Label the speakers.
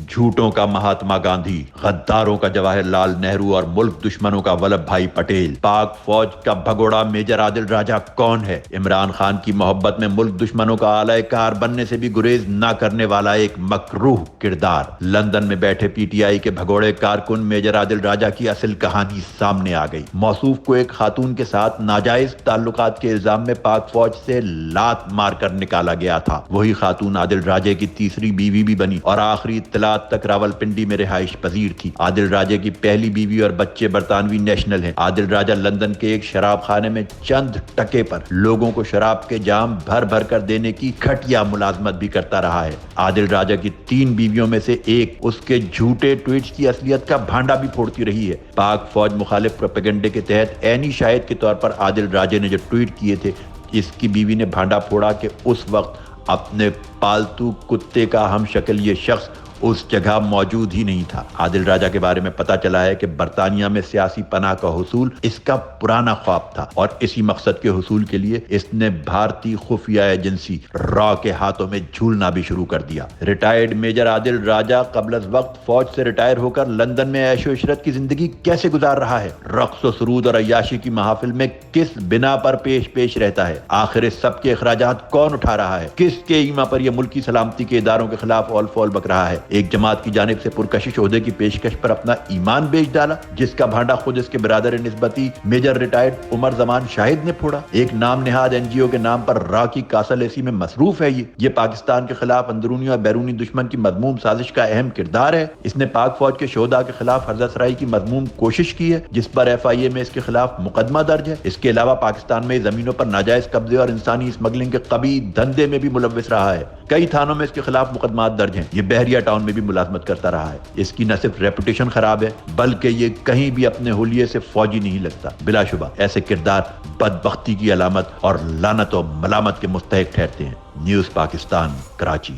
Speaker 1: جھوٹوں کا مہاتما گاندھی، غداروں کا جواہر لال نہرو اور ملک دشمنوں کا ولبھ بھائی پٹیل۔ پاک فوج کا بھگوڑا میجر عادل راجہ کون ہے؟ عمران خان کی محبت میں ملک دشمنوں کا اعلی کار بننے سے بھی گریز نہ کرنے والا ایک مکروہ کردار۔ لندن میں بیٹھے پی ٹی آئی کے بھگوڑے کارکن میجر عادل راجہ کی اصل کہانی سامنے آ گئی۔ موصوف کو ایک خاتون کے ساتھ ناجائز تعلقات کے الزام میں پاک فوج سے لات مار کر نکالا گیا تھا۔ وہی خاتون عادل راجہ کی تیسری بیوی بھی بنی اور آخری اطلاعات تک راولپنڈی میں رہائش پذیر تھی۔ عادل راجہ کی پہلی بیوی اور بچے برطانوی نیشنل ہیں۔ عادل راجہ لندن کے ایک شراب خانے میں چند ٹکے پر لوگوں کو شراب کے جام بھر بھر کر دینے کی گھٹیا ملازمت بھی کرتا رہا ہے۔ عادل راجہ کی 3 بیویوں میں سے ایک اس کے جھوٹے ٹویٹس کی اصلیت کا بھانڈا بھی پھوڑتی رہی ہے۔ پاک فوج مخالف پروپیگنڈے کے تحت عینی شاہد کے طور پر عادل راجہ نے جو ٹویٹ کیے تھے، اس کی بیوی نے بھانڈا پھوڑا کہ اس وقت اپنے پالتو کتے کا ہم شکل یہ شخص اس جگہ موجود ہی نہیں تھا۔ عادل راجہ کے بارے میں پتا چلا ہے کہ برطانیہ میں سیاسی پناہ کا حصول اس کا پرانا خواب تھا اور اسی مقصد کے حصول کے لیے اس نے بھارتی خفیہ ایجنسی را کے ہاتھوں میں جھولنا بھی شروع کر دیا۔ ریٹائرڈ میجر عادل راجہ قبل از وقت فوج سے ریٹائر ہو کر لندن میں عیش و عشرت کی زندگی کیسے گزار رہا ہے؟ رقص و سرود اور عیاشی کی محافل میں کس بنا پر پیش رہتا ہے؟ آخر اس سب کے اخراجات کون اٹھا رہا ہے؟ کس کے ایما پر یہ ملکی سلامتی کے اداروں کے خلاف اول فول بک رہا ہے؟ ایک جماعت کی جانب سے پرکشش عہدے کی پیشکش پر اپنا ایمان بیچ ڈالا، جس کا بھانڈا خود اس کے برادر نسبتی میجر ریٹائرڈ عمر زمان شاہد نے پھوڑا۔ ایک نام نہاد این جی او کے نام پر را کی کاسل ایسی میں مصروف ہے۔ یہ پاکستان کے خلاف اندرونی اور بیرونی دشمن کی مذموم سازش کا اہم کردار ہے۔ اس نے پاک فوج کے شہداء کے خلاف ہرزہ سرائی کی مذموم کوشش کی ہے، جس پر ایف آئی اے میں اس کے خلاف مقدمہ درج ہے۔ اس کے علاوہ پاکستان میں زمینوں پر ناجائز قبضے اور انسانی اسمگلنگ کے قبیح دھندے میں بھی ملوث رہا ہے۔ کئی تھانوں میں اس کے خلاف مقدمات درج ہیں۔ یہ بحریہ ٹاؤن میں بھی ملازمت کرتا رہا ہے۔ اس کی نہ صرف ریپوٹیشن خراب ہے بلکہ یہ کہیں بھی اپنے حلیے سے فوجی نہیں لگتا۔ بلا شبہ ایسے کردار بدبختی کی علامت اور لعنت و ملامت کے مستحق ٹھہرتے ہیں۔ نیوز پاکستان، کراچی۔